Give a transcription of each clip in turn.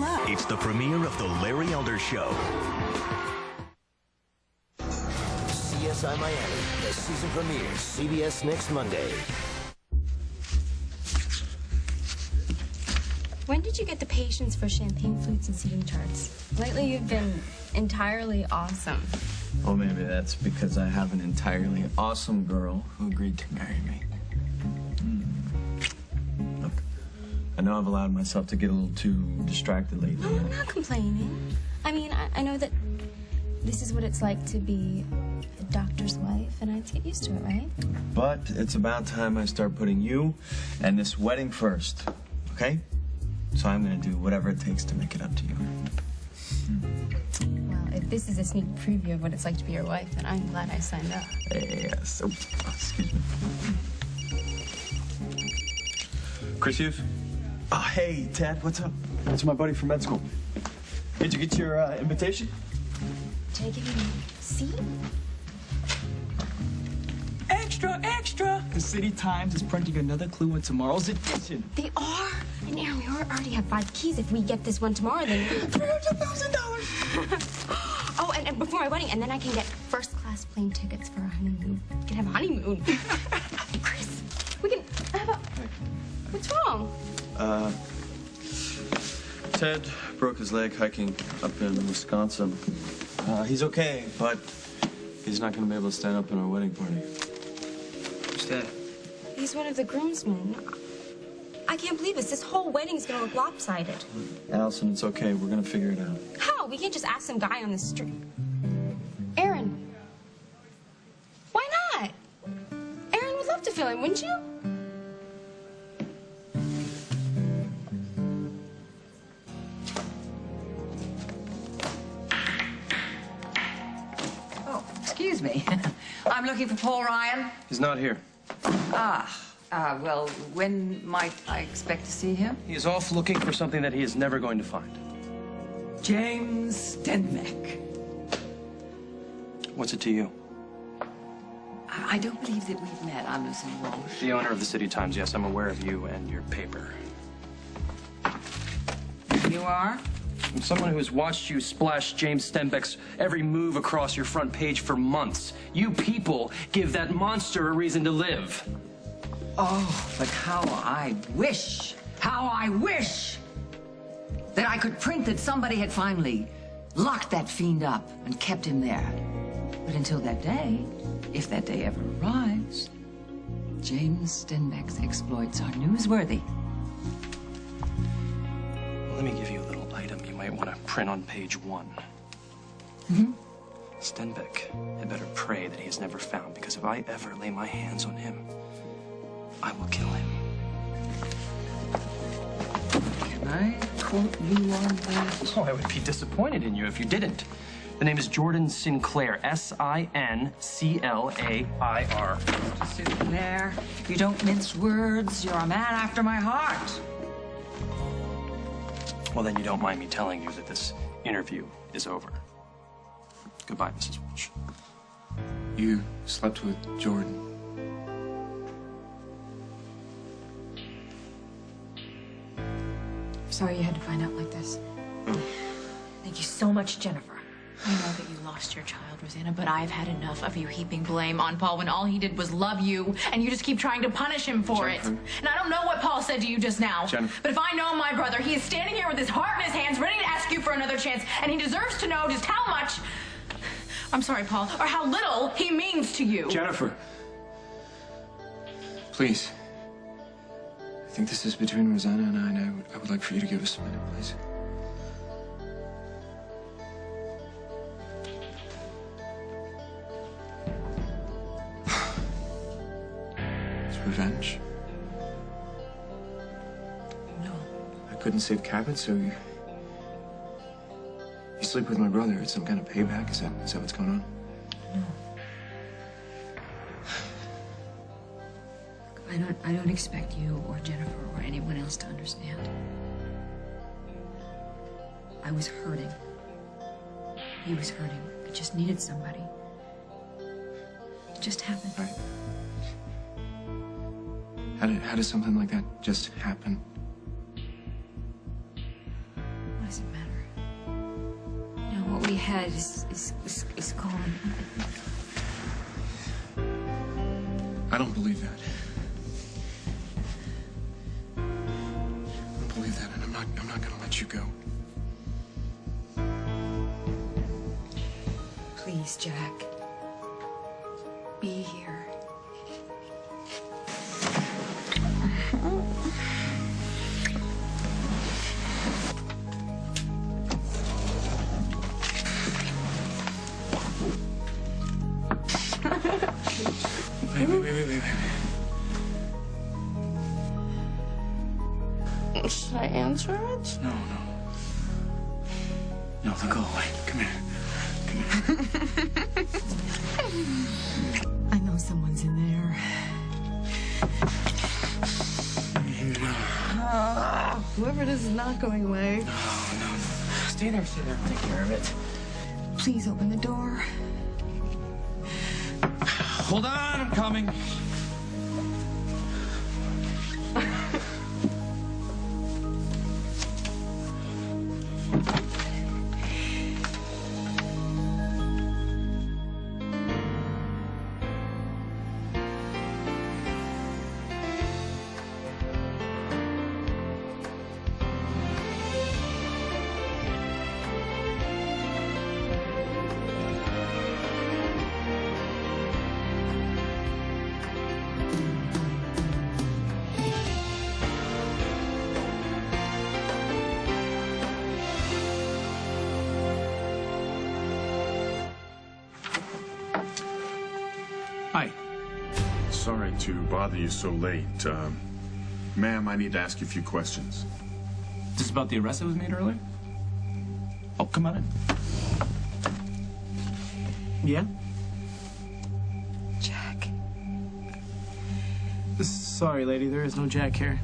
up. It's the premiere of The Larry Elder Show. CSI Miami, the season premiere, CBS next Monday. When did you get the patience for champagne flutes and seating charts? Lately, you've been entirely awesome. Well, maybe that's because I have an entirely awesome girl who agreed to marry me. Look, I know I've allowed myself to get a little too distracted lately. No, I'm not complaining. I mean, I know that this is what it's like to be a doctor's wife, and I have to get used to it, right? But it's about time I start putting you and this wedding first, okay? So I'm gonna do whatever it takes to make it up to you. Well, if this is a sneak preview of what it's like to be your wife, then I'm glad I signed up. Yes. Oh, excuse me. Chris Hughes? Oh, hey, Ted, what's up? It's my buddy from med school. Did you get your invitation? Did I give you a seat? Extra, extra! The City Times is printing another clue in tomorrow's edition. They are. And Aaron, we already have 5 keys. If we get this one tomorrow, then $300,000. Oh, and before my wedding, and then I can get first-class plane tickets for our honeymoon. We can have a honeymoon. Chris, we can have a... What's wrong? Ted broke his leg hiking up in Wisconsin. He's okay, but he's not going to be able to stand up in our wedding party. Who's Ted? He's one of the groomsmen. I can't believe this. This whole wedding's gonna look lopsided. Allison, it's okay. We're going to figure it out. How? We can't just ask some guy on the street. Aaron. Why not? Aaron would love to fill in, wouldn't you? Oh, excuse me. I'm looking for Paul Ryan. He's not here. Well, when might I expect to see him? He is off looking for something that he is never going to find. James Stenbeck. What's it to you? I don't believe that we've met. I'm Lucy Walsh. The owner of the City Times, yes, I'm aware of you and your paper. You are? I'm someone who has watched you splash James Stenbeck's every move across your front page for months. You people give that monster a reason to live. Oh, but how I wish that I could print that somebody had finally locked that fiend up and kept him there. But until that day, if that day ever arrives, James Stenbeck's exploits are newsworthy. Let me give you a little item you might want to print on page 1. Stenbeck had better pray that he is never found, because if I ever lay my hands on him, I will kill him. Can I quote you on that? Oh, I would be disappointed in you if you didn't. The name is Jordan Sinclair, Sinclair. Sinclair, you don't mince words. You're a man after my heart. Well, then you don't mind me telling you that this interview is over. Goodbye, Mrs. Walsh. You slept with Jordan. Sorry you had to find out like this. Thank you so much, Jennifer. I know that you lost your child, Rosanna, but I've had enough of you heaping blame on Paul when all he did was love you, and you just keep trying to punish him for it. And I don't know what Paul said to you just now, but if I know my brother, he is standing here with his heart in his hands, ready to ask you for another chance, and he deserves to know just how much, I'm sorry, Paul, or how little he means to you. Jennifer. Please. I think this is between Rosanna and I, and I would like for you to give us a minute, please. It's revenge. No. I couldn't save Cabot, so you sleep with my brother. It's some kind of payback? Is that what's going on? No. I don't expect you or Jennifer or anyone else to understand. I was hurting. He was hurting. I just needed somebody. It just happened. Right. How does something like that just happen? What does it matter? No, what we had is gone. I don't believe that. I don't believe that, and I'm not gonna let you go. Please, Jack. Be here. Wait. Should I answer it? No. No, then go away. Come here. I know someone's in there. Whoever it is not going away. No. Stay there. I'll take care of it. Please open the door. Hold on, I'm coming. Hi. Sorry to bother you so late. Ma'am, I need to ask you a few questions. This is about the arrest that was made earlier? Oh, come on in. Yeah? Jack. Sorry, lady, there is no Jack here.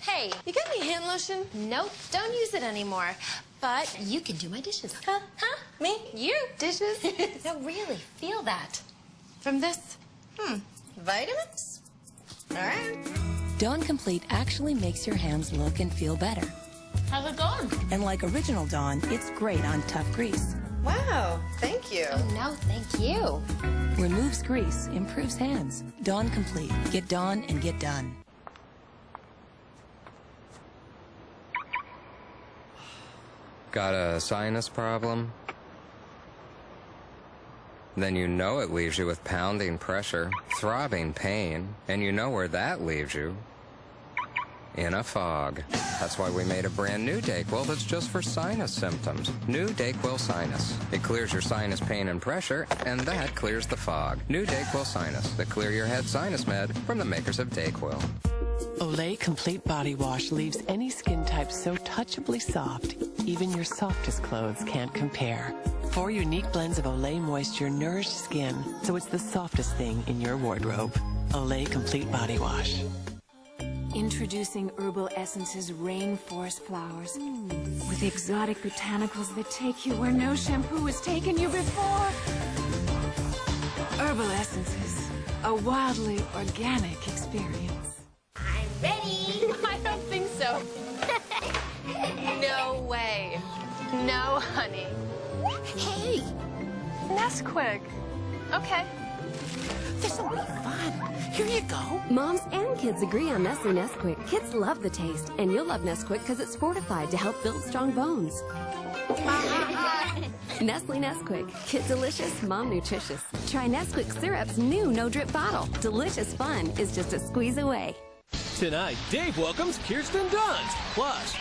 Hey, you got any hand lotion? Nope, don't use it anymore. But you can do my dishes. Huh? Me? You? Dishes? No, really, feel that. From this? Vitamins? All right. Dawn Complete actually makes your hands look and feel better. How's it going? And like original Dawn, it's great on tough grease. Wow, thank you. Oh, no, thank you. Removes grease, improves hands. Dawn Complete. Get Dawn and get done. Got a sinus problem? Then you know it leaves you with pounding pressure, throbbing pain, and you know where that leaves you. In a fog. That's why we made a brand new Dayquil that's just for sinus symptoms. New Dayquil Sinus. It clears your sinus pain and pressure, and that clears the fog. New Dayquil Sinus, the clear your head sinus med from the makers of Dayquil. Olay Complete Body Wash leaves any skin type so touchably soft, even your softest clothes can't compare. 4 unique blends of Olay Moisture nourish skin, so it's the softest thing in your wardrobe. Olay Complete Body Wash. Introducing Herbal Essence's rainforest flowers with exotic botanicals that take you where no shampoo has taken you before. Herbal Essences, a wildly organic experience. I'm ready. I don't think so. No way. No, honey. Hey, Nesquik. Okay. This'll be fun. Here you go. Moms and kids agree on Nestle Nesquik. Kids love the taste, and you'll love Nesquik because it's fortified to help build strong bones. Nestle Nesquik. Kid delicious, mom nutritious. Try Nesquik Syrup's new no-drip bottle. Delicious fun is just a squeeze away. Tonight, Dave welcomes Kirsten Dunst. Plus,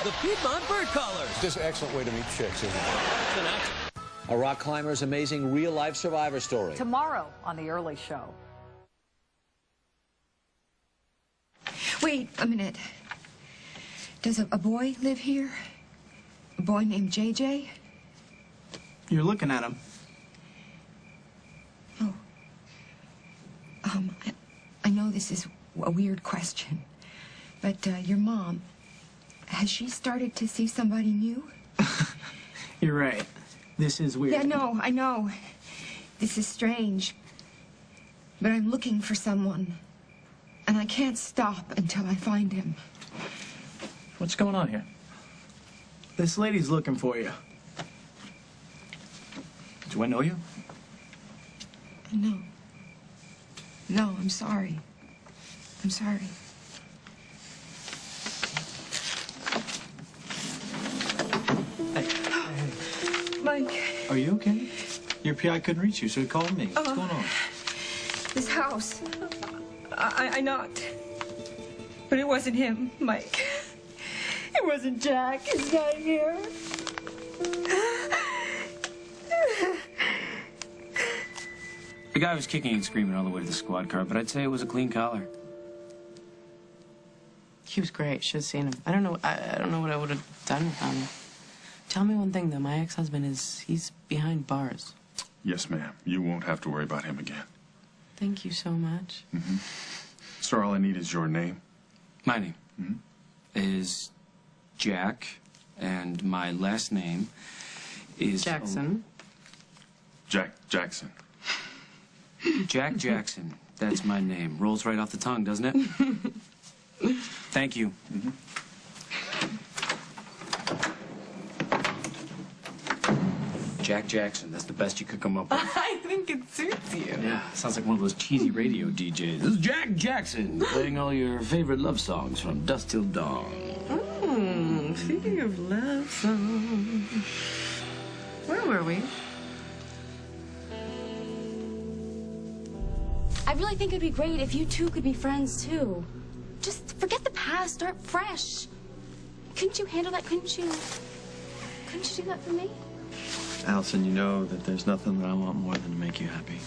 the Piedmont Bird Callers. Just an excellent way to meet chicks, isn't it? Tonight, A rock climber's amazing real-life survivor story. Tomorrow on The Early Show. Wait a minute. Does a boy live here? A boy named JJ? You're looking at him. Oh. I know this is a weird question, but your mom, has she started to see somebody new? You're right. This is weird. Yeah, no, I know. This is strange. But I'm looking for someone. And I can't stop until I find him. What's going on here? This lady's looking for you. Do I know you? No. No, I'm sorry. I'm sorry. Mike. Are you okay? Your PI couldn't reach you, so he called me. What's going on? This house. I knocked. But it wasn't him, Mike. It wasn't Jack. He's not here. The guy was kicking and screaming all the way to the squad car, but I'd say it was a clean collar. He was great. Should have seen him. I don't know. I don't know what I would have done without him. Tell me one thing though. My ex-husband he's behind bars. Yes, ma'am. You won't have to worry about him again. Thank you so much. Mm-hmm. Sir, all I need is your name. My name is Jack, and my last name is... Jackson. Jackson. Jack Jackson. That's my name. Rolls right off the tongue, doesn't it? Thank you. Jack Jackson. That's the best you could come up with. I think it suits you. Yeah, sounds like one of those cheesy radio DJs. This is Jack Jackson, playing all your favorite love songs from dusk till dawn. Speaking of love songs, where were we? I really think it'd be great if you two could be friends, too. Just forget the past, start fresh. Couldn't you handle that? Couldn't you do that for me? Allison, you know that there's nothing that I want more than to make you happy.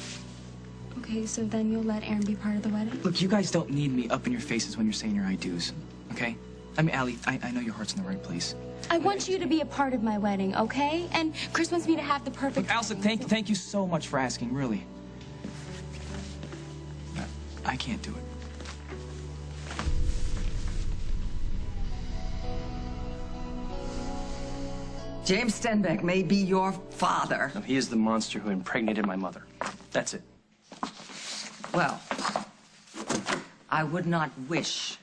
Okay, so then you'll let Aaron be part of the wedding? Look, you guys don't need me up in your faces when you're saying your I do's, okay? I mean, Allie, I know your heart's in the right place. I want you to be a part of my wedding, okay? And Chris wants me to have the perfect... Look, Allison, thank you so much for asking, really. I can't do it. James Stenbeck may be your father. No, he is the monster who impregnated my mother. That's it. Well, I would not wish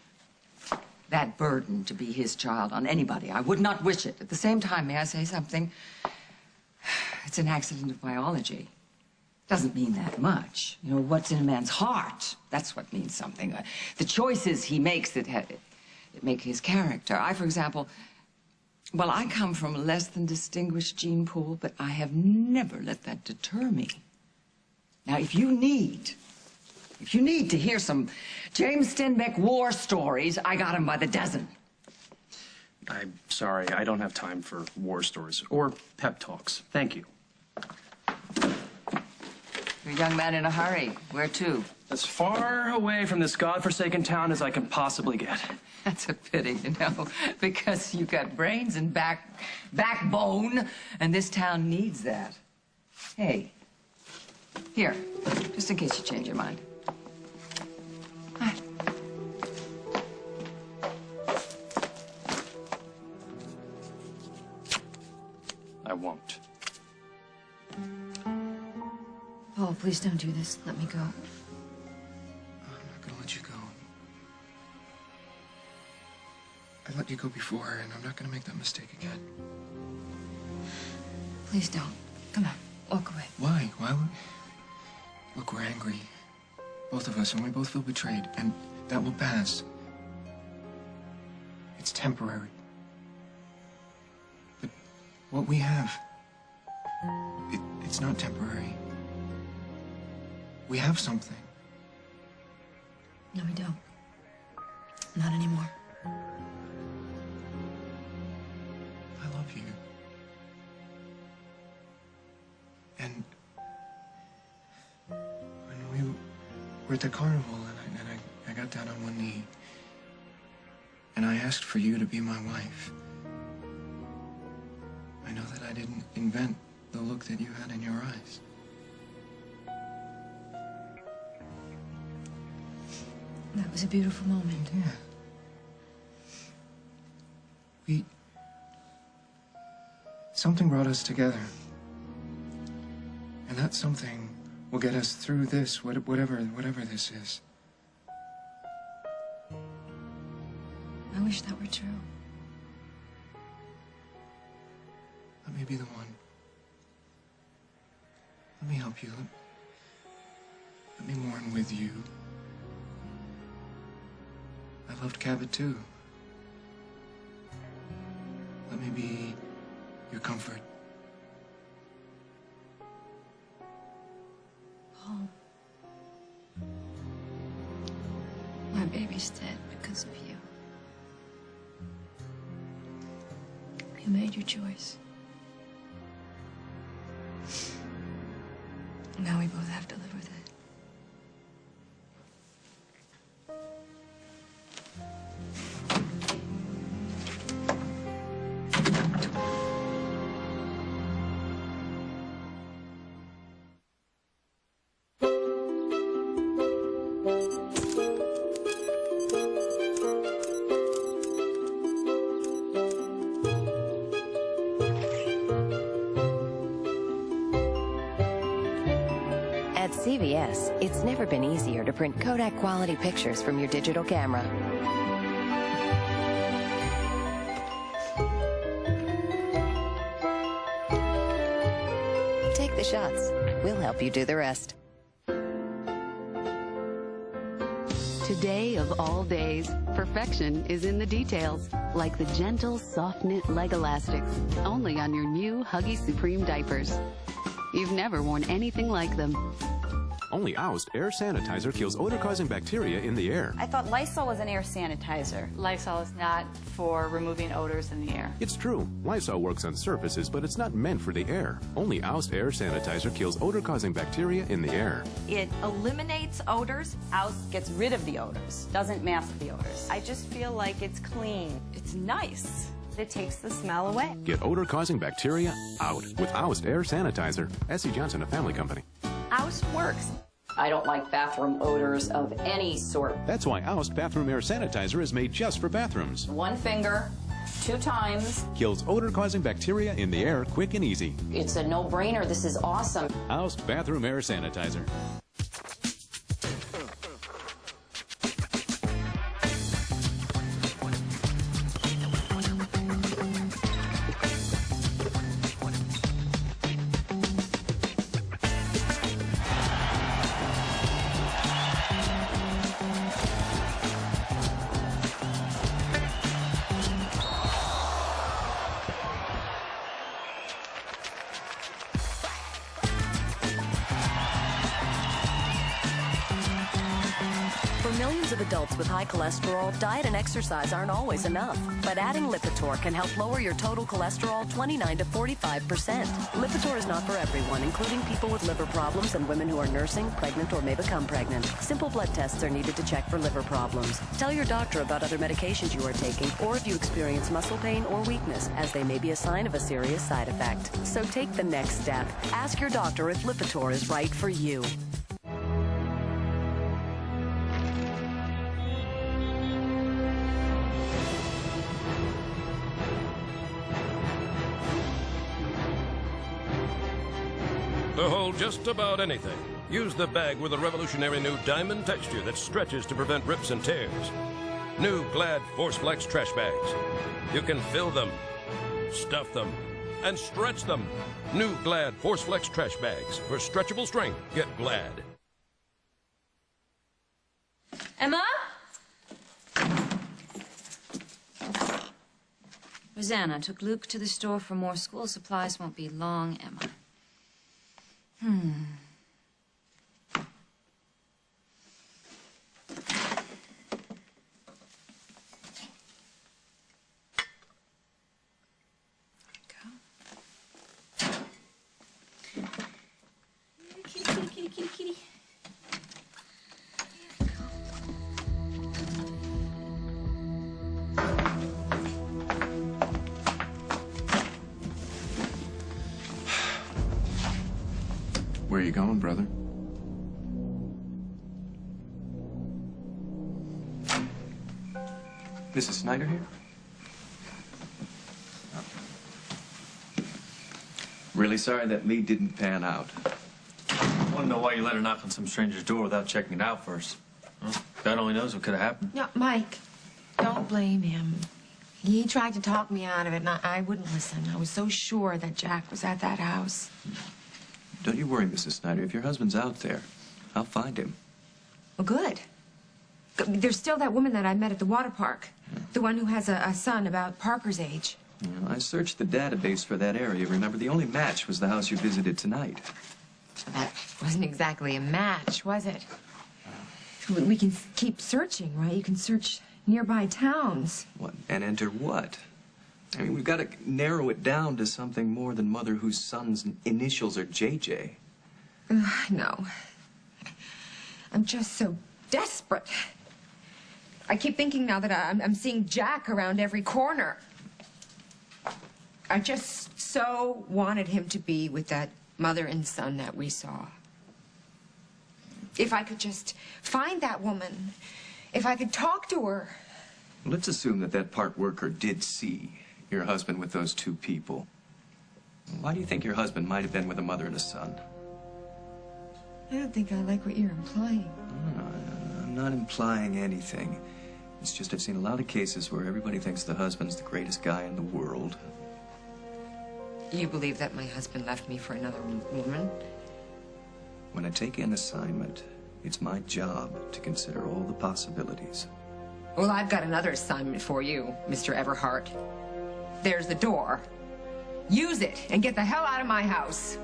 that burden to be his child on anybody. I would not wish it. At the same time, may I say something? It's an accident of biology. Doesn't mean that much. You know, what's in a man's heart, that's what means something. The choices he makes that make his character. I, for example, well, I come from a less than distinguished gene pool, but I have never let that deter me. Now, if you need to hear some James Stenbeck war stories, I got them by the dozen. I'm sorry, I don't have time for war stories or pep talks. Thank you. You're a young man in a hurry. Where to? As far away from this godforsaken town as I can possibly get. That's a pity, you know, because you got brains and backbone, and this town needs that. Hey, here, just in case you change your mind. Hi. I won't. Oh, please don't do this. Let me go. I'm not gonna let you go. I let you go before, and I'm not gonna make that mistake again. Please don't. Come on, walk away. Why? Why would... Look, we're angry. Both of us, and we both feel betrayed, and that will pass. It's temporary. But what we have, it's not temporary. We have something. No, we don't. Not anymore. I love you. And when we were at the carnival, and I got down on one knee, and I asked for you to be my wife. I know that I didn't invent the look that you had in your eyes. That was a beautiful moment. Yeah. Something brought us together. And that something will get us through this, whatever this is. I wish that were true. Let me be the one. Let me help you. Let me mourn with you. I loved Cabot too. Let me be your comfort. Paul, my baby's dead because of you. You made your choice. Now we both have to live with it. At CVS, it's never been easier to print Kodak quality pictures from your digital camera. Take the shots. We'll help you do the rest. Today of all days, perfection is in the details, like the gentle, soft knit leg elastics, only on your new Huggies Supreme diapers. You've never worn anything like them. Only Oust air sanitizer kills odor-causing bacteria in the air. I thought Lysol was an air sanitizer. Lysol is not for removing odors in the air. It's true. Lysol works on surfaces, but it's not meant for the air. Only Oust air sanitizer kills odor-causing bacteria in the air. It eliminates odors. Oust gets rid of the odors, doesn't mask the odors. I just feel like it's clean. It's nice. It takes the smell away. Get odor-causing bacteria out with Oust air sanitizer. S.C. Johnson, a family company. Oust works. I don't like bathroom odors of any sort. That's why Oust bathroom air sanitizer is made just for bathrooms. One finger, 2 times. Kills odor-causing bacteria in the air quick and easy. It's a no-brainer. This is awesome. Oust bathroom air sanitizer. Millions of adults with high cholesterol, diet and exercise aren't always enough. But adding Lipitor can help lower your total cholesterol 29 to 45%. Lipitor is not for everyone, including people with liver problems and women who are nursing, pregnant, or may become pregnant. Simple blood tests are needed to check for liver problems. Tell your doctor about other medications you are taking, or if you experience muscle pain or weakness, as they may be a sign of a serious side effect. So take the next step. Ask your doctor if Lipitor is right for you. To hold just about anything, use the bag with a revolutionary new diamond texture that stretches to prevent rips and tears. New Glad ForceFlex trash bags. You can fill them, stuff them, and stretch them. New Glad ForceFlex trash bags. For stretchable strength, get Glad. Emma? Rosanna took Luke to the store for more school supplies. Won't be long, Emma. kitty, kitty. Where are you going, brother? Mrs. Snyder here? Really sorry that lead didn't pan out. I want to know why you let her knock on some stranger's door without checking it out first. Well, God only knows what could have happened. No, Mike, don't blame him. He tried to talk me out of it, and I wouldn't listen. I was so sure that Jack was at that house. Don't you worry, Mrs. Snyder. If your husband's out there, I'll find him. Well, good. There's still that woman that I met at the water park. The one who has a son about Parker's age. I searched the database for that area. Remember, the only match was the house you visited tonight. That wasn't exactly a match, was it? We can keep searching, right? You can search nearby towns. What? And enter what? I mean, we've got to narrow it down to something more than mother whose son's initials are JJ. No. I'm just so desperate. I keep thinking now that I'm seeing Jack around every corner. I just so wanted him to be with that mother and son that we saw. If I could just find that woman, if I could talk to her. Let's assume that that park worker did see your husband with those two people. Why do you think your husband might have been with a mother and a son? I don't think I like what you're implying. No, I'm not implying anything. It's just I've seen a lot of cases where everybody thinks the husband's the greatest guy in the world. You believe that my husband left me for another woman? When I take an assignment, it's my job to consider all the possibilities. Well, I've got another assignment for you, Mr. Everhart. There's the door. Use it and get the hell out of my house.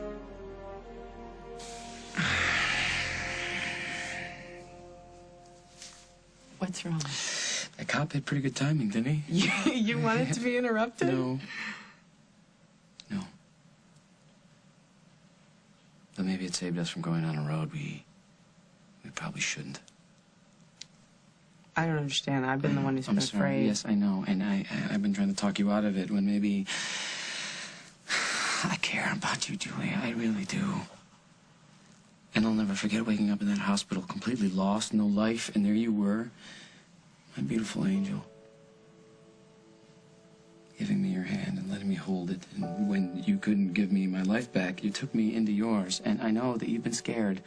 What's wrong? That cop had pretty good timing, didn't he? You wanted to be interrupted? No. But maybe it saved us from going on a road we probably shouldn't. I don't understand. I've been the one who's been sorry. afraid. Yes, I know. And I've been trying to talk you out of it when maybe... I care about you, Julia. I really do. And I'll never forget waking up in that hospital completely lost, no life, and there you were, my beautiful angel. Giving me your hand and letting me hold it. And when you couldn't give me my life back, you took me into yours. And I know that you've been scared.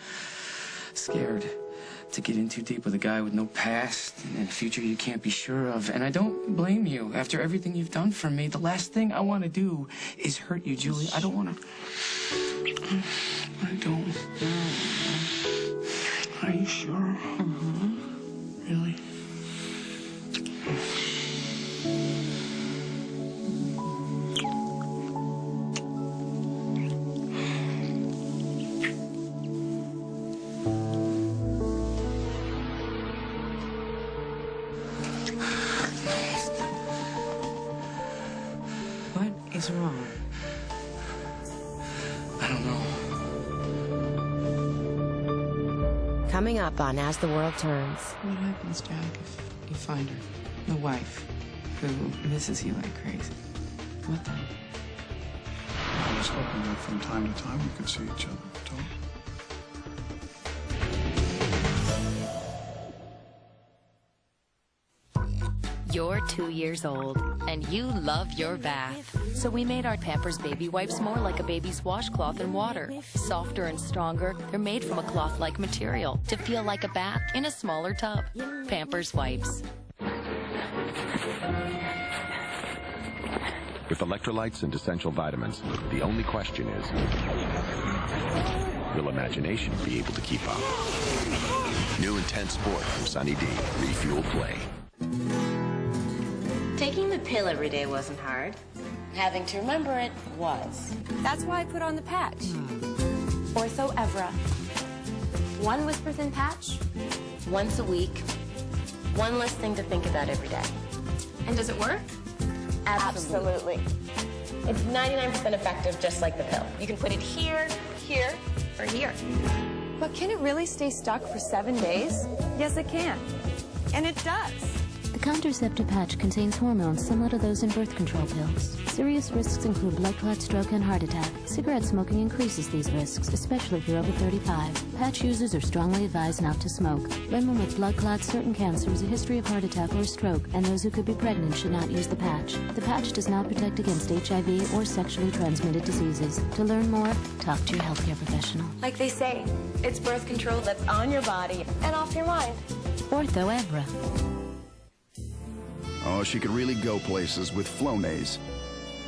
Scared to get in too deep with a guy with no past and a future you can't be sure of. And I don't blame you. After everything you've done for me, the last thing I want to do is hurt you, Julie. I don't want to... I don't... Are you sure? Really? What is wrong? I don't know. Coming up on As the World Turns. What happens, Jack, if you find her? The wife who misses you like crazy. What then? I was hoping that from time to time we could see each other, Tom. You're 2 years old, and you love your bath. So we made our Pampers Baby Wipes more like a baby's washcloth and water. Softer and stronger, they're made from a cloth-like material to feel like a bath in a smaller tub. Pampers Wipes. With electrolytes and essential vitamins, the only question is, will imagination be able to keep up? New Intense Sport from Sunny D. Refuel Play. Taking the pill every day wasn't hard. Having to remember it was. That's why I put on the patch. Ortho Evra. 1 Whispers in patch, once a week. 1 less thing to think about every day. And does it work? Absolutely. It's 99% effective, just like the pill. You can put it here, here, or here. But can it really stay stuck for 7 days? Yes, it can. And it does. The contraceptive patch contains hormones similar to those in birth control pills. Serious risks include blood clot, stroke, and heart attack. Cigarette smoking increases these risks, especially if you're over 35. Patch users are strongly advised not to smoke. Women with blood clots, certain cancers, a history of heart attack or stroke, and those who could be pregnant should not use the patch. The patch does not protect against HIV or sexually transmitted diseases. To learn more, talk to your healthcare professional. Like they say, it's birth control that's on your body and off your mind. AsTheWorldStillTurns. Oh, she could really go places with Flonase.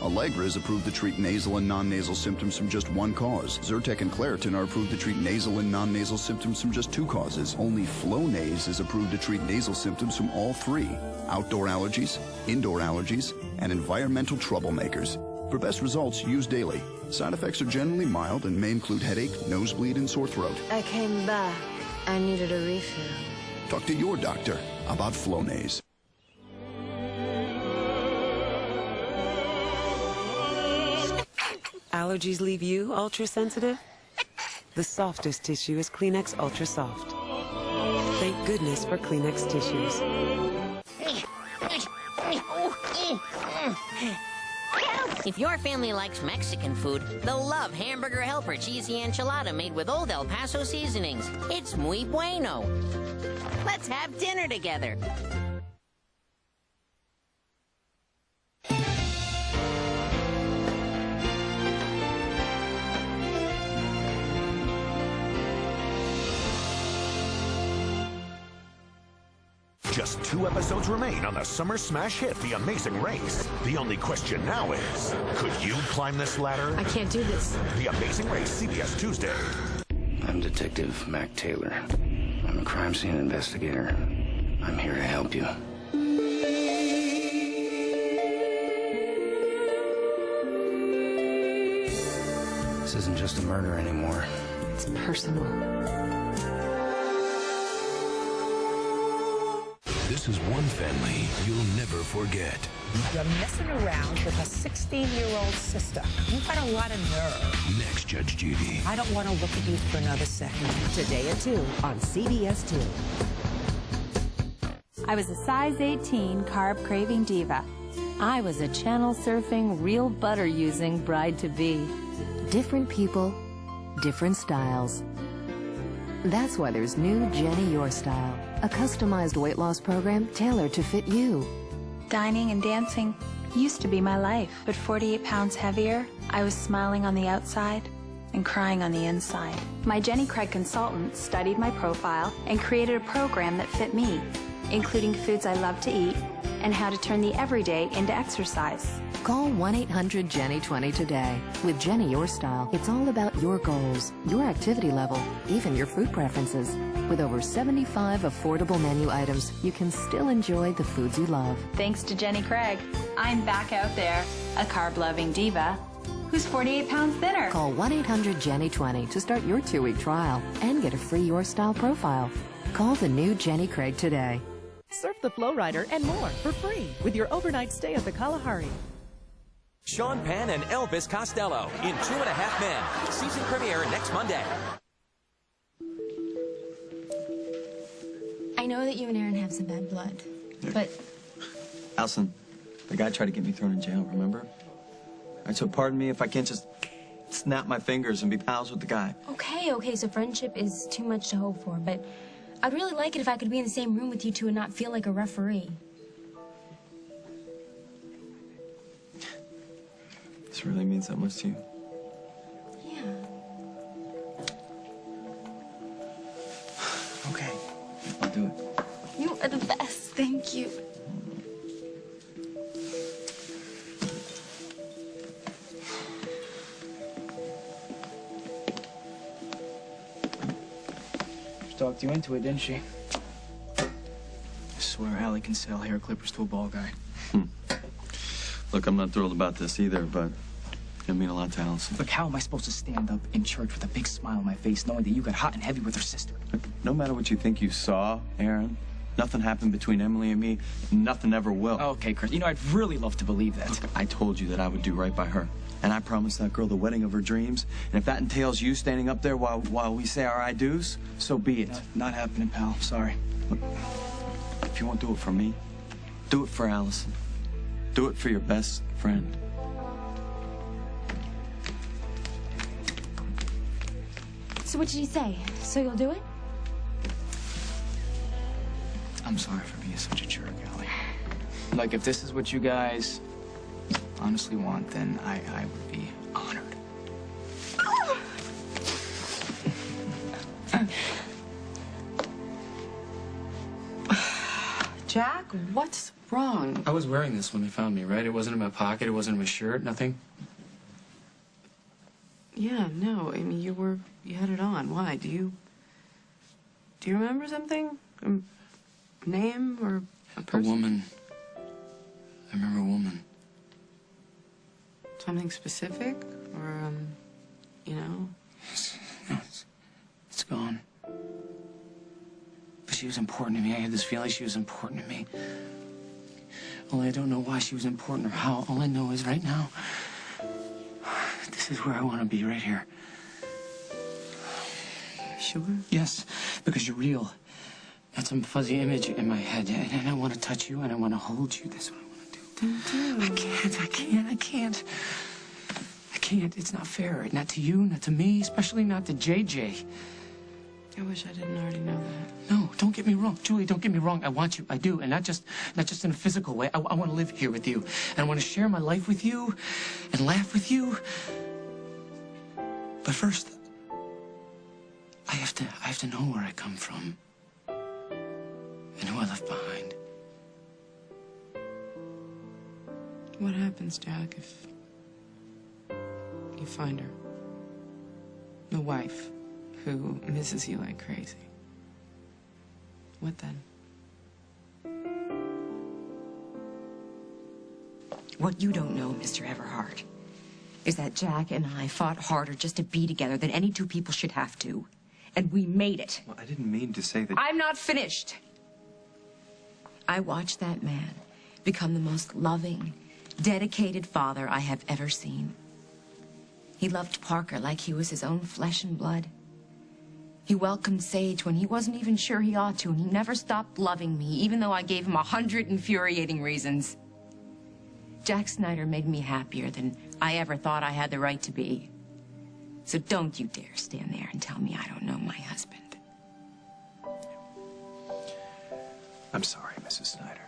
Allegra is approved to treat nasal and non-nasal symptoms from just one cause. Zyrtec and Claritin are approved to treat nasal and non-nasal symptoms from just two causes. Only Flonase is approved to treat nasal symptoms from all three: outdoor allergies, indoor allergies, and environmental troublemakers. For best results, use daily. Side effects are generally mild and may include headache, nosebleed, and sore throat. I came back. I needed a refill. Talk to your doctor about Flonase. Allergies leave you ultra-sensitive? The softest tissue is Kleenex Ultra Soft. Thank goodness for Kleenex tissues. If your family likes Mexican food, they'll love Hamburger Helper Cheesy Enchilada made with old El Paso seasonings. It's muy bueno. Let's have dinner together. Just 2 episodes remain on the summer smash hit, The Amazing Race. The only question now is, could you climb this ladder? I can't do this. The Amazing Race, CBS Tuesday. I'm Detective Mac Taylor. I'm a crime scene investigator. I'm here to help you. This isn't just a murder anymore. It's personal. This is one family you'll never forget. You're messing around with a 16-year-old sister. You've got a lot of nerve. Next, Judge Judy. I don't want to look at you for another second. Today at 2 on CBS 2. I was a size 18 carb-craving diva. I was a channel-surfing, real butter-using bride-to-be. Different people, different styles. That's why there's new Jenny Your Style, a customized weight loss program tailored to fit you. Dining and dancing used to be my life, but 48 pounds heavier, I was smiling on the outside and crying on the inside. My Jenny Craig consultant studied my profile and created a program that fit me, including foods I love to eat and how to turn the everyday into exercise. Call 1-800-JENNY20 today. With Jenny Your Style, it's all about your goals, your activity level, even your food preferences. With over 75 affordable menu items, you can still enjoy the foods you love. Thanks to Jenny Craig, I'm back out there, a carb-loving diva who's 48 pounds thinner. Call 1-800-JENNY20 to start your 2-week trial and get a free Your Style profile. Call the new Jenny Craig today. Surf the Flow Rider and more for free with your overnight stay at the Kalahari. Sean Penn and Elvis Costello in 2.5 Men. Season premiere next Monday. I know that you and Aaron have some bad blood, but... Allison, the guy tried to get me thrown in jail, remember? All right, so pardon me if I can't just snap my fingers and be pals with the guy. Okay, so friendship is too much to hope for, but I'd really like it if I could be in the same room with you two and not feel like a referee. This really means that much to you? Yeah. Okay, I'll do it. You are the best. Thank you. She talked you into it, didn't she? I swear Allie can sell hair clippers to a ball guy. Look, I'm not thrilled about this either, but it'll mean a lot to Allison. Look, how am I supposed to stand up in church with a big smile on my face knowing that you got hot and heavy with her sister? Look, no matter what you think you saw, Aaron, nothing happened between Emily and me. Nothing ever will. Okay, Chris, you know, I'd really love to believe that. Look, I told you that I would do right by her. And I promised that girl the wedding of her dreams. And if that entails you standing up there while we say our I do's, so be it. Not happening, pal. Sorry. Look, if you won't do it for me, do it for Allison. Do it for your best friend. So what did he say? So you'll do it? I'm sorry for being such a jerk, Allie. Like, if this is what you guys honestly want, then I would be honored. Jack, what's wrong? I was wearing this when they found me, right? It wasn't in my pocket. It wasn't in my shirt. Nothing. Yeah, no, I mean, you had it on. Why? Do you remember something? A name or a person? A woman. I remember a woman. Something specific? Or, you know? It's gone. But she was important to me. I had this feeling she was important to me. Only I don't know why she was important or how. All I know is right now, this is where I want to be, right here. Sure? Yes, because you're real. That's some fuzzy image in my head, and I want to touch you, and I want to hold you. That's what I want to do. Don't do. I can't. It's not fair. Not to you, not to me, especially not to JJ. I wish I didn't already know that. No, don't get me wrong. Julie, don't get me wrong. I want you. I do. And not just in a physical way. I want to live here with you. And I want to share my life with you and laugh with you. But first, I have to know where I come from and who I left behind. What happens, Jack, if you find her? The wife who misses you like crazy. What then? What you don't know, Mr. Everhart, is that Jack and I fought harder just to be together than any two people should have to. And we made it. Well, I didn't mean to say that. I'm not finished. I watched that man become the most loving, dedicated father I have ever seen. He loved Parker like he was his own flesh and blood. He welcomed Sage when he wasn't even sure he ought to, and he never stopped loving me, even though I gave him 100 infuriating reasons. Jack Snyder made me happier than I ever thought I had the right to be. So don't you dare stand there and tell me I don't know my husband. I'm sorry, Mrs. Snyder.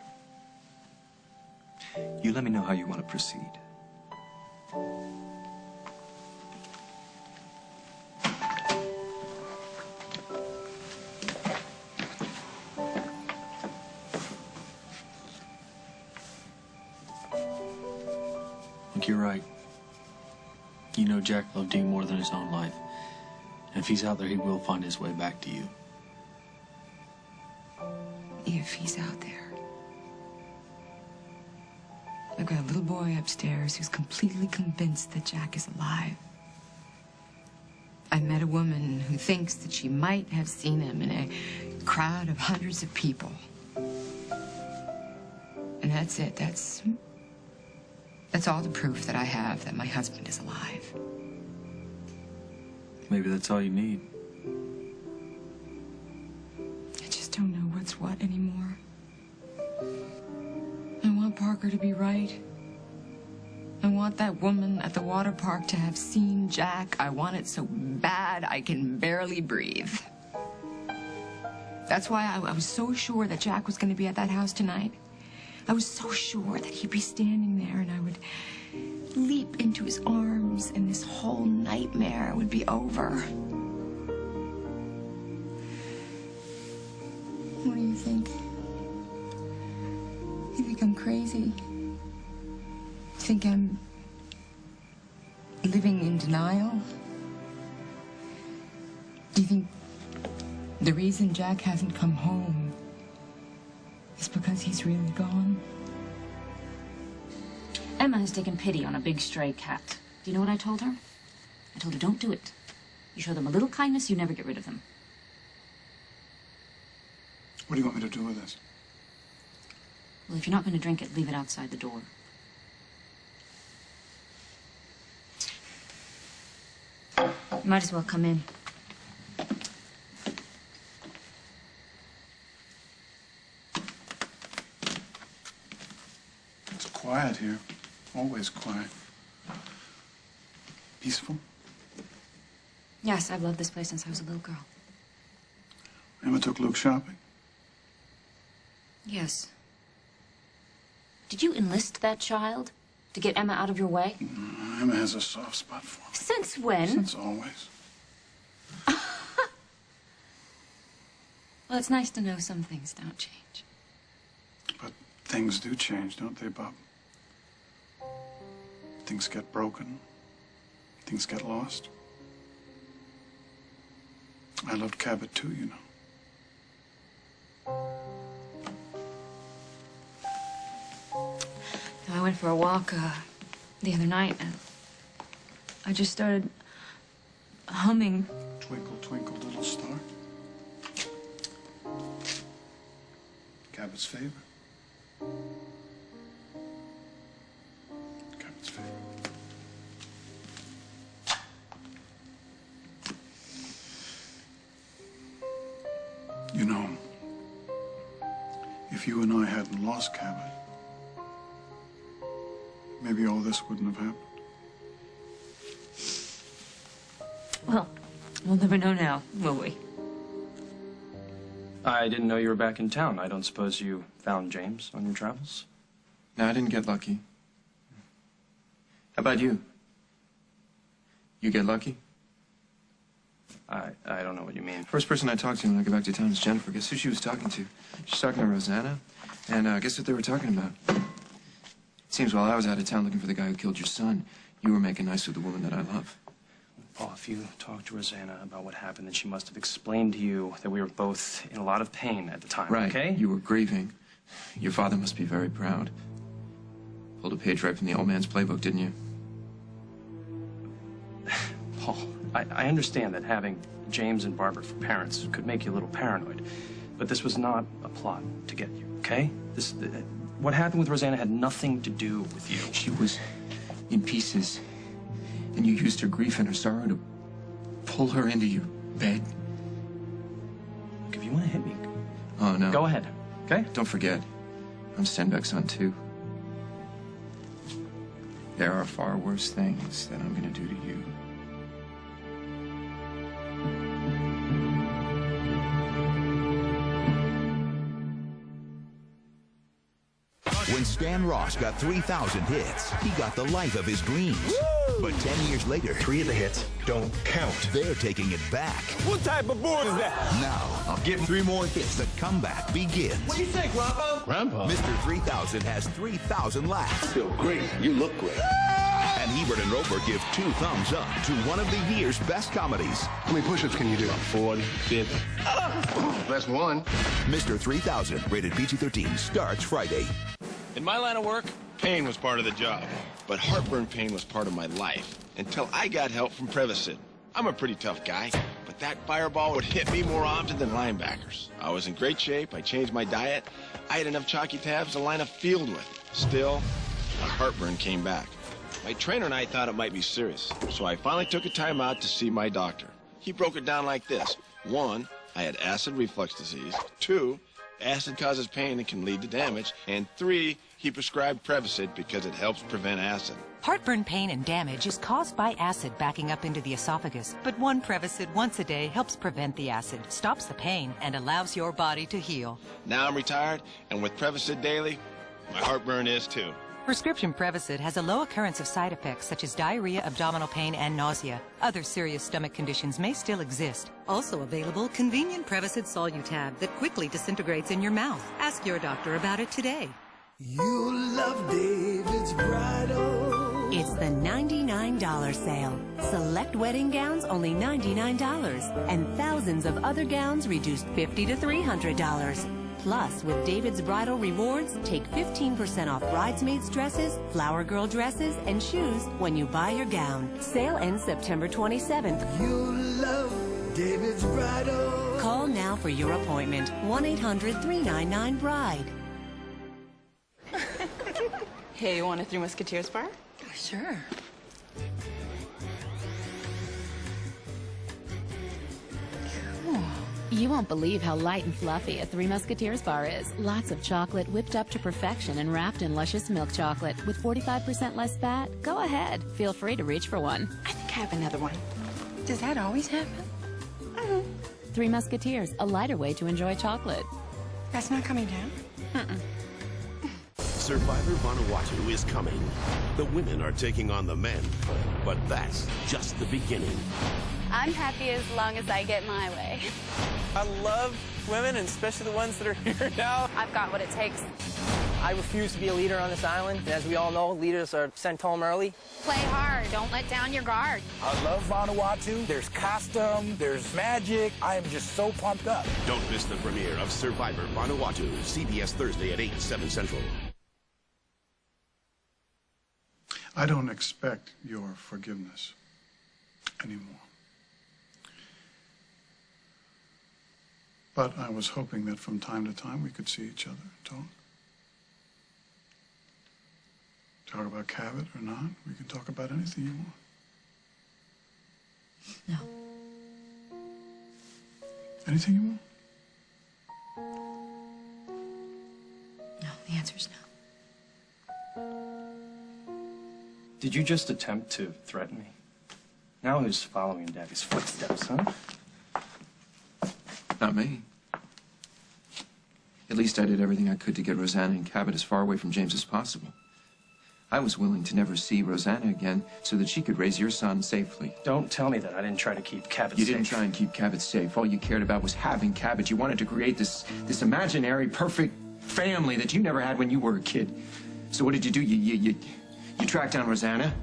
You let me know how you want to proceed. Look, you're right. You know Jack loved you more than his own life. And if he's out there, he will find his way back to you. If he's out there. I've got a little boy upstairs who's completely convinced that Jack is alive. I met a woman who thinks that she might have seen him in a crowd of hundreds of people. And that's it. That's all the proof that I have that my husband is alive. Maybe that's all you need. I just don't know what's what anymore. I want Parker to be right. I want that woman at the water park to have seen Jack. I want it so bad I can barely breathe. That's why I was so sure that Jack was going to be at that house tonight. I was so sure that he'd be standing there and I would leap into his arms and this whole nightmare would be over. What do you think? You think I'm crazy? Think I'm living in denial? Do you think the reason Jack hasn't come home is because he's really gone? Emma has taken pity on a big stray cat. Do you know what I told her? I told her, don't do it. You show them a little kindness, you never get rid of them. What do you want me to do with this? Well, if you're not going to drink it, leave it outside the door. You might as well come in. It's quiet here. Always quiet. Peaceful. Yes, I've loved this place since I was a little girl. Emma took Luke shopping. Yes. Did you enlist that child to get Emma out of your way? Emma has a soft spot for me. Since when? Since always. Well, it's nice to know some things don't change. But things do change, don't they, Bob? Things get broken. Things get lost. I loved Cabot too, you know. I went for a walk the other night, and I just started humming. Twinkle, twinkle, little star. Cabot's favorite. Cabot's favorite. You know, if you and I hadn't lost Cabot, maybe all this wouldn't have happened. Well, we'll never know now, will we? I didn't know you were back in town. I don't suppose you found James on your travels? No, I didn't get lucky. How about you? You get lucky? I don't know what you mean. First person I talked to when I got back to town was Jennifer. Guess who she was talking to? She's talking to Rosanna. And guess what they were talking about? It seems while I was out of town looking for the guy who killed your son, you were making nice with the woman that I love. Paul, if you talked to Rosanna about what happened, then she must have explained to you that we were both in a lot of pain at the time, Right. okay? You were grieving. Your father must be very proud. Pulled a page right from the old man's playbook, didn't you? Paul, I understand that having James and Barbara for parents could make you a little paranoid, but this was not a plot to get you, okay? What happened with Rosanna had nothing to do with you. She was in pieces, and you used her grief and her sorrow to pull her into your bed. Look, if you want to hit me, Oh, no. go ahead, okay? Don't forget, I'm Stenbeck's son, too. There are far worse things that I'm going to do to you. When Stan Ross got 3,000 hits, he got the life of his dreams. Woo! But 10 years later, 3 of the hits don't count. They're taking it back. What type of board is that? Now, I'll give him 3 more hits. The comeback begins. What do you think, Grandpa? Grandpa? Mr. 3000 has 3,000 laughs. I feel great. You look great. And Hebert and Roper give 2 thumbs up to one of the year's best comedies. How many push-ups can you do? 40, 50. That's one. Mr. 3000, rated PG-13, starts Friday. In my line of work, pain was part of the job, but heartburn pain was part of my life until I got help from Prevacid. I'm a pretty tough guy, but that fireball would hit me more often than linebackers. I was in great shape. I changed my diet. I had enough chalky tabs to line a field with. Still, my heartburn came back. My trainer and I thought it might be serious, so I finally took a time out to see my doctor. He broke it down like this. 1, I had acid reflux disease. 2, acid causes pain and can lead to damage. And 3, he prescribed Prevacid because it helps prevent acid. Heartburn pain and damage is caused by acid backing up into the esophagus. But one Prevacid once a day helps prevent the acid, stops the pain, and allows your body to heal. Now I'm retired, and with Prevacid daily, my heartburn is too. Prescription Prevacid has a low occurrence of side effects such as diarrhea, abdominal pain, and nausea. Other serious stomach conditions may still exist. Also available, convenient Prevacid Solutab that quickly disintegrates in your mouth. Ask your doctor about it today. You love David's Bridal. It's the $99 sale. Select wedding gowns only $99, and thousands of other gowns reduced $50 to $300. Plus, with David's Bridal Rewards, take 15% off bridesmaids' dresses, flower girl dresses, and shoes when you buy your gown. Sale ends September 27th. You love David's Bridal. Call now for your appointment. 1-800-399-BRIDE. Hey, you want a 3 Musketeers bar? Sure. You won't believe how light and fluffy a Three Musketeers bar is. Lots of chocolate whipped up to perfection and wrapped in luscious milk chocolate with 45% less fat. Go ahead. Feel free to reach for one. I think I have another one. Does that always happen? Three Musketeers, a lighter way to enjoy chocolate. That's not coming down? Survivor Vanuatu is coming. The women are taking on the men, but that's just the beginning. I'm happy as long as I get my way. I love women, and especially the ones that are here now. I've got what it takes. I refuse to be a leader on this island, and as we all know, leaders are sent home early. Play hard. Don't let down your guard. I love Vanuatu. There's costume, there's magic. I am just so pumped up. Don't miss the premiere of Survivor Vanuatu, CBS Thursday at 8, 7 Central. I don't expect your forgiveness anymore. But I was hoping that from time to time we could see each other and talk. Talk about Cabot or not. We can talk about anything you want. No. Anything you want? No, the answer's no. Did you just attempt to threaten me? Now who's following in Daddy's footsteps, huh? Not me. At least I did everything I could to get Rosanna and Cabot as far away from James as possible. I was willing to never see Rosanna again so that she could raise your son safely. Don't tell me that I didn't try to keep Cabot You safe. didn't try and keep Cabot safe. All you cared about was having Cabot. You wanted to create this imaginary, perfect family that you never had when you were a kid. So what did you do? You tracked down Rosanna,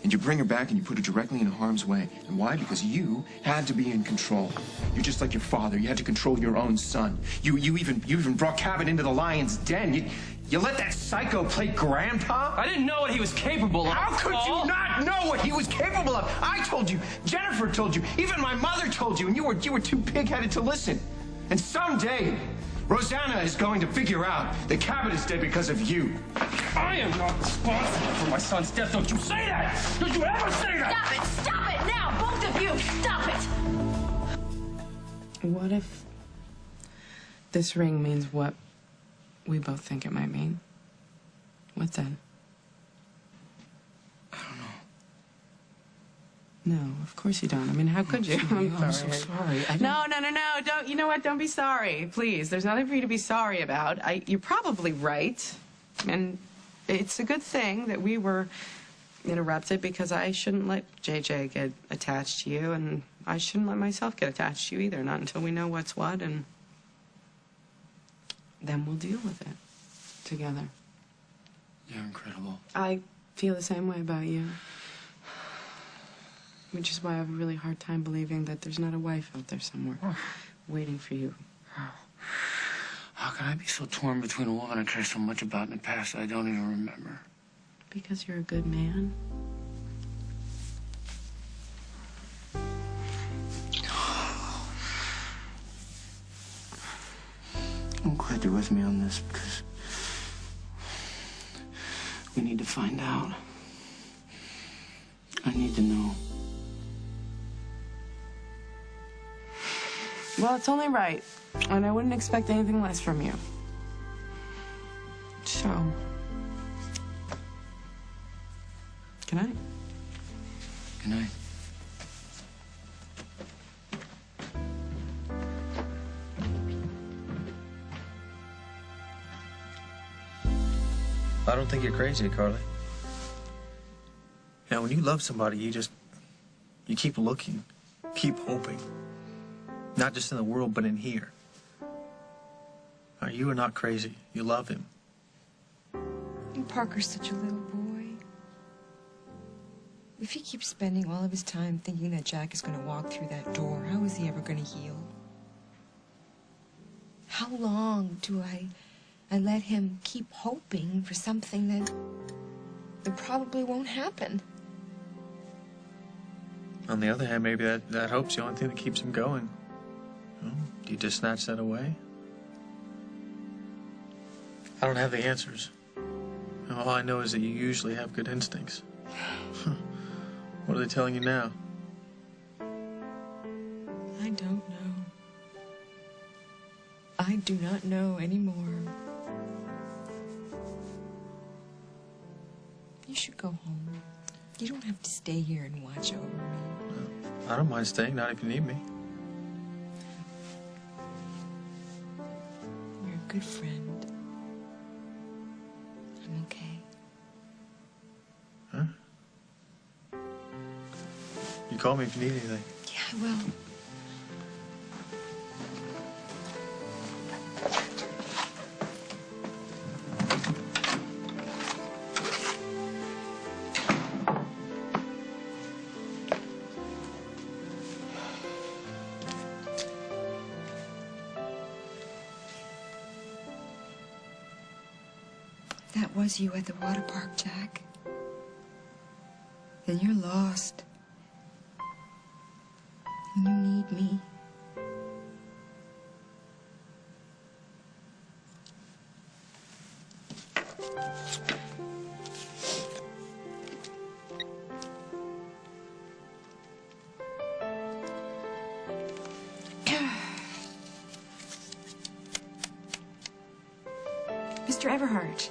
and you bring her back and you put her directly in harm's way. And why? Because you had to be in control. You're just like your father. You had to control your own son. You even brought Cabot into the lion's den. You let that psycho play grandpa? I didn't know what he was capable of. How could you not know what he was capable of? I told you. Jennifer told you. Even my mother told you, and you were too pig-headed to listen. And someday, Rosanna is going to figure out that Cabot is dead because of you. I am not responsible for my son's death. Don't you say that! Don't you ever say that! Stop it! Stop it now! Both of you! Stop it! What if this ring means what we both think it might mean? What then? I don't know. No, of course you don't. I mean, how could you? I'm so sorry. No. Don't. You know what? Don't be sorry, please. There's nothing for you to be sorry about. You're probably right, and it's a good thing that we were interrupted because I shouldn't let JJ get attached to you, and I shouldn't let myself get attached to you either. Not until we know what's what, and then we'll deal with it together. You're incredible. I feel the same way about you. Which is why I have a really hard time believing that there's not a wife out there somewhere waiting for you. How can I be so torn between a woman I care so much about in the past that I don't even remember? Because you're a good man. I'm glad you're with me on this because we need to find out. I need to know. Well, it's only right, and I wouldn't expect anything less from you. So, good night. Good night. I don't think you're crazy, Carly. You know, when you love somebody, you keep looking, keep hoping. Not just in the world, but in here. You are not crazy. You love him. And Parker's such a little boy. If he keeps spending all of his time thinking that Jack is going to walk through that door, how is he ever going to heal? How long do I let him keep hoping for something that probably won't happen? On the other hand, maybe that hope's the only thing that keeps him going. Do you just snatch that away? I don't have the answers. All I know is that you usually have good instincts. What are they telling you now? I I don't know. I do not know anymore. You should go home. You don't have to stay here and watch over me. I don't mind staying, not if you need me. You're a good friend. I'm okay. Huh? You call me if you need anything. Yeah, I will. That was you at the water park, Jack. Then you're lost. And you need me. Mr. Everhart,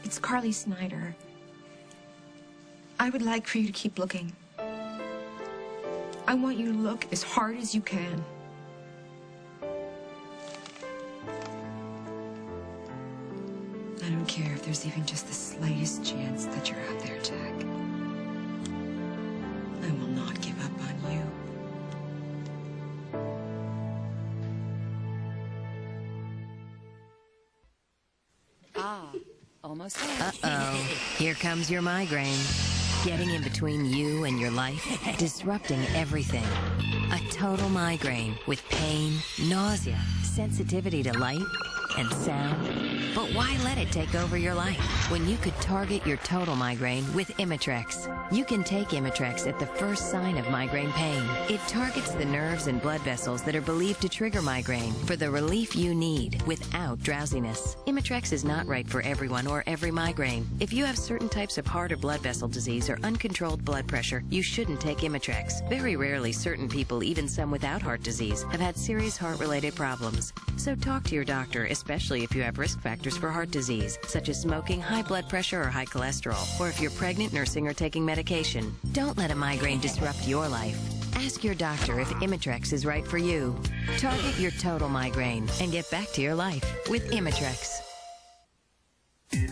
it's Carly Snyder. I would like for you to keep looking. I want you to look as hard as you can. I don't care if there's even just the slightest chance that you're out there, Jack. I will not give up on you. Almost there. Uh-oh. Here comes your migraine. Getting in between you and your life, disrupting everything. A total migraine with pain, nausea, sensitivity to light and sound. But why let it take over your life when you could target your total migraine with Imitrex? You can take Imitrex at the first sign of migraine pain. It targets the nerves and blood vessels that are believed to trigger migraine for the relief you need without drowsiness. Imitrex is not right for everyone or every migraine. If you have certain types of heart or blood vessel disease or uncontrolled blood pressure, you shouldn't take Imitrex. Very rarely, certain people, even some without heart disease, have had serious heart-related problems. So talk to your doctor, especially if you have risk factors for heart disease, such as smoking, high blood pressure, or high cholesterol, or if you're pregnant, nursing, or taking medication. Don't let a migraine disrupt your life. Ask your doctor if Imitrex is right for you. Target your total migraine and get back to your life with Imitrex.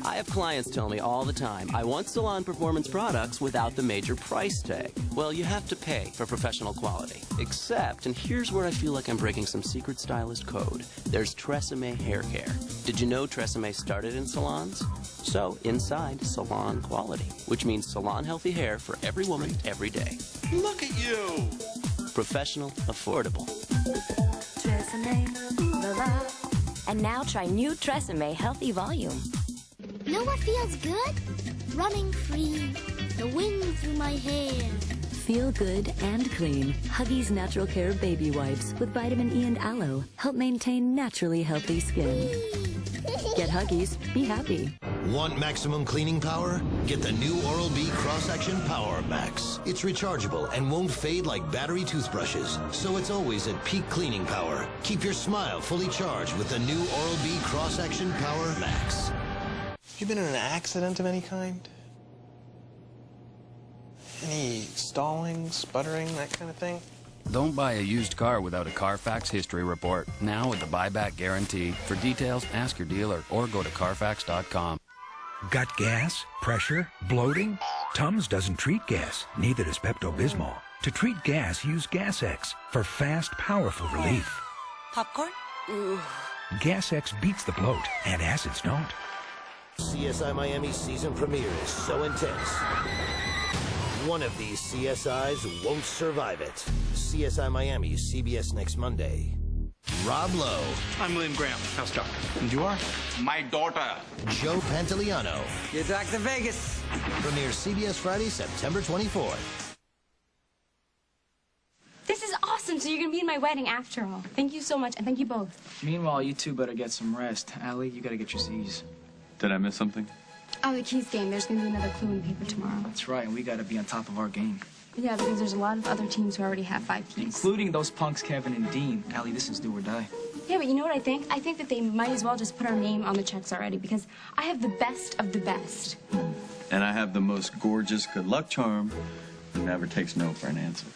I have clients tell me all the time, I want salon performance products without the major price tag. Well, you have to pay for professional quality. Except, and here's where I feel like I'm breaking some secret stylist code, there's Tresemme hair care. Did you know Tresemme started in salons? So, inside, salon quality, which means salon healthy hair for every woman, every day. Look at you! Professional, affordable. Tresemme, la la. And now try new Tresemme Healthy Volume. Know what feels good? Running free. The wind through my hair. Feel good and clean. Huggies Natural Care Baby Wipes with vitamin E and aloe help maintain naturally healthy skin. Get Huggies, be happy. Want maximum cleaning power? Get the new Oral-B Cross-Action Power Max. It's rechargeable and won't fade like battery toothbrushes, so it's always at peak cleaning power. Keep your smile fully charged with the new Oral-B Cross-Action Power Max. You been in an accident of any kind? Any stalling, sputtering, that kind of thing? Don't buy a used car without a Carfax history report. Now with the buyback guarantee. For details, ask your dealer or go to Carfax.com. Got gas? Pressure? Bloating? Tums doesn't treat gas. Neither does Pepto-Bismol. To treat gas, use Gas-X for fast, powerful relief. Popcorn? Gas-X beats the bloat, and acids don't. CSI Miami's season premiere is so intense. One of these CSIs won't survive it. CSI Miami, CBS next Monday. Rob Lowe. I'm William Graham. How's Doc? And you are? My daughter. Joe Pantoliano. Get back to Vegas. Premiere CBS Friday, September 24th. This is awesome. So you're going to be in my wedding after all. Thank you so much, and thank you both. Meanwhile, you two better get some rest. Allie, you gotta get your C's. Did I miss something? Oh, the Keys game. There's going to be another clue in the paper tomorrow. That's right, and we gotta be on top of our game. Yeah, because there's a lot of other teams who already have 5 keys. Including those punks, Kevin and Dean. Allie, this is do or die. Yeah, but you know what I think? I think that they might as well just put our name on the checks already because I have the best of the best. And I have the most gorgeous good luck charm that never takes no for an answer.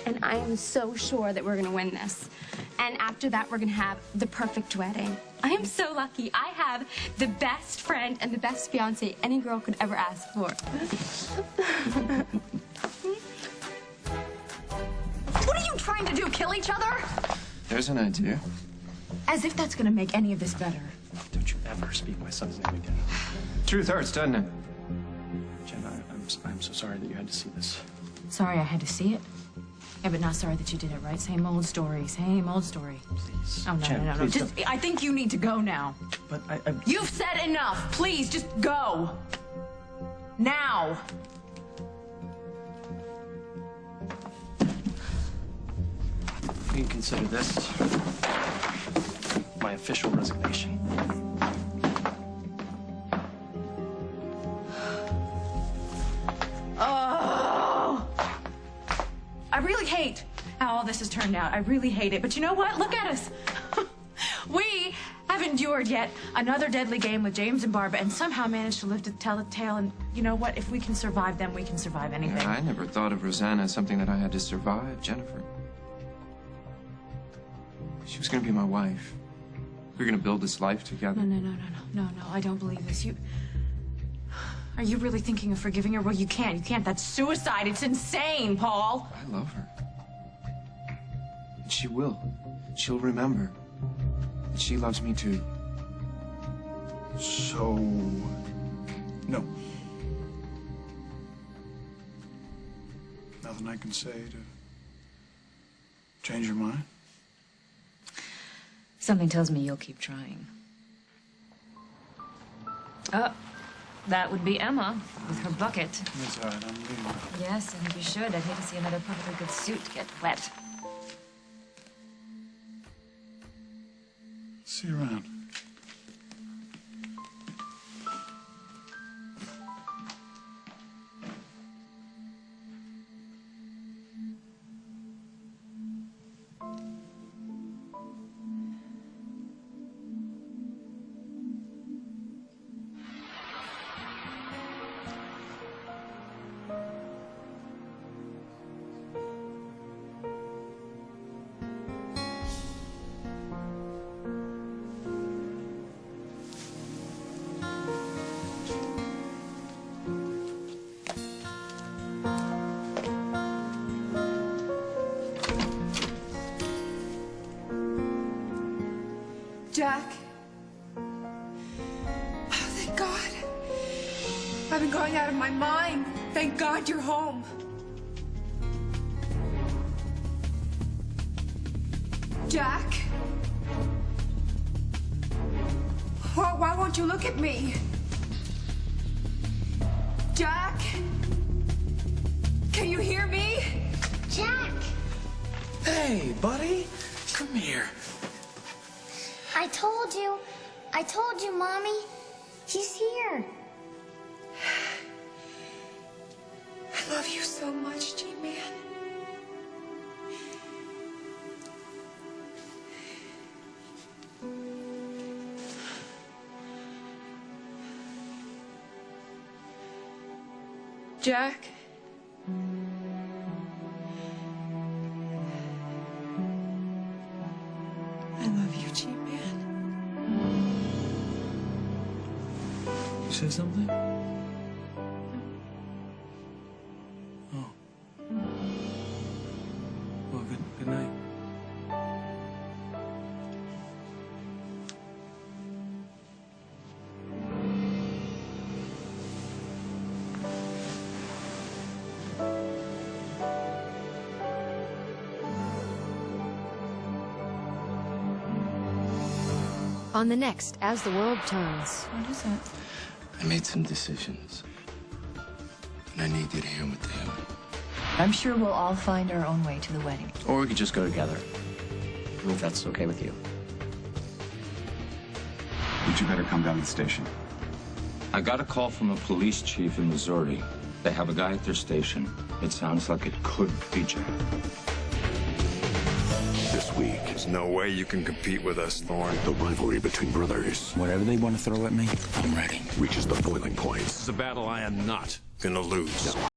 And I am so sure that we're going to win this. And after that, we're going to have the perfect wedding. I am so lucky. I have the best friend and the best fiance any girl could ever ask for. What are you trying to do, kill each other? There's an idea. As if that's gonna make any of this better. Don't you ever speak my son's name again. Truth hurts, doesn't it? Jen, I'm so sorry that you had to see this. Sorry I had to see it. Yeah, but not sorry that you did it, right? Same old story, same old story. Please. Oh, no, Jen, no. please Just, I think you need to go now. But You've said enough. Please, just go. Now. You can consider this my official resignation. Oh! I really hate how all this has turned out. I really hate it. But you know what? Look at us. We have endured yet another deadly game with James and Barbara and somehow managed to live to tell the tale. And you know what? If we can survive them, we can survive anything. Yeah, I never thought of Rosanna as something that I had to survive, Jennifer. She was gonna be my wife. We were gonna build this life together. No, I don't believe this. Are you really thinking of forgiving her? Well, you can't. That's suicide. It's insane, Paul. I love her. And she will. She'll remember. that she loves me too. So, no. Nothing I can say to change your mind? Something tells me you'll keep trying. Oh, that would be Emma with her bucket. That's all right, I'm leaving. Yes, I think you should. I'd hate to see another perfectly good suit get wet. See you around. Jack. Oh, thank God. I've been going out of my mind. Thank God you're home. Jack. Why won't you look at me? Jack. Can you hear me? Jack. Hey, buddy. Come here. I told you, Mommy. He's here. I love you so much, G-Man. Jack. I love you, G-Man. You said something? Oh. Well, good night. On the next As the World Turns. What is it? I made some decisions, and I need you to hear what they are. I'm sure we'll all find our own way to the wedding. Or we could just go together. If that's okay with you. You'd better come down to the station. I got a call from a police chief in Missouri. They have a guy at their station It sounds like it could feature. This week. There's no way you can compete with us, Thorne. The rivalry between brothers. Whatever they want to throw at me, I'm ready. Reaches the boiling point. This is a battle I am not gonna lose. Now